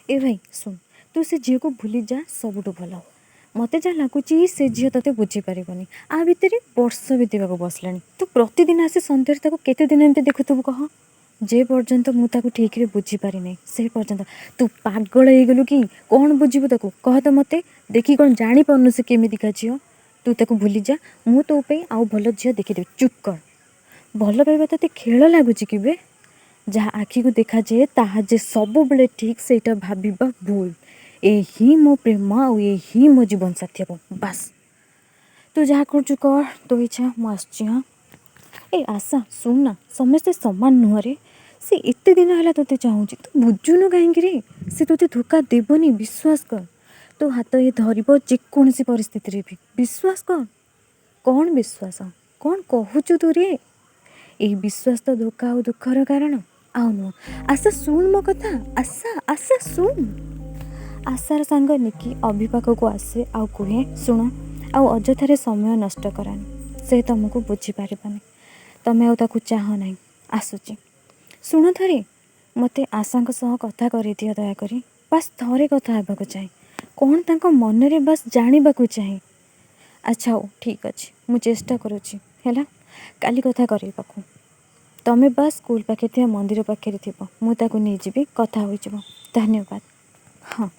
ए भाई सुन, तू से झील को भूली जा, सबुठ भल। मत जहाँ लगुच से झील ते बुझीपारबनी। आ भितर वर्ष बीतवा बसला। तू प्रतिदिन आसी सन्ध्यारे केते दिन एमती देखुबू कह? जे पर्यंत मुझे ठीक रे बुझीपारि ना से पर्यंत तू पागल हो गलु कि कौन बुझीबू ताको? कह तो मते देखी कौन जानी पारनु से केमितिका झील? तू ताको भूली जा, मु तो आउ भल झील देखीदेवी। चुप कर। भल पाइबा तते खेल लगुच कि बे? जहाँ आखि को देखा जाए ताहा जे सब बेले ठीक सेटा भाविबा भूल। यही मो प्रेम आउ यही मो जीवन साथी हम बास। तू जहाँ कर तो इच्छा मुझे। हाँ ए आशा सुन ना, समस्ते समान नुह रे। से एते दिन है तोते चाहूँ, तू बुझुनु कहीं से तोते धोखा देवनी। विश्वास कर, तो हाथ ये धरब जेकोसी परिस्थिति रे भी। विश्वास कर। कौन विश्वास? कौन कहूचु तू रे? यही विश्वास तो धोखा और दुखर कारण आउ नुह। आशा सुन मो कथा। आशा आशा सुन। आशार सांग निकी अभिपाक को आसे आउ कहे शुण आउ अजथारे समय नष्ट करानी। से तुमको बुझीपारबनी। तमें आउ चाह ना। आसुची शुण थरे मते आशांक सह कथा कर दियो दयाकरी। बस थरे कथा हेबाकु चाहे। कौन तांको मन रे बस जानिबाकु चाहे। अच्छा हो ठीक अच्छे, मु चेष्टा करुँची है। काली कथा करबाकू तमें बस स्कूल पाखे मंदिर पाखे थी, मुझे नहीं जी कथा हो। धन्यवाद। हाँ।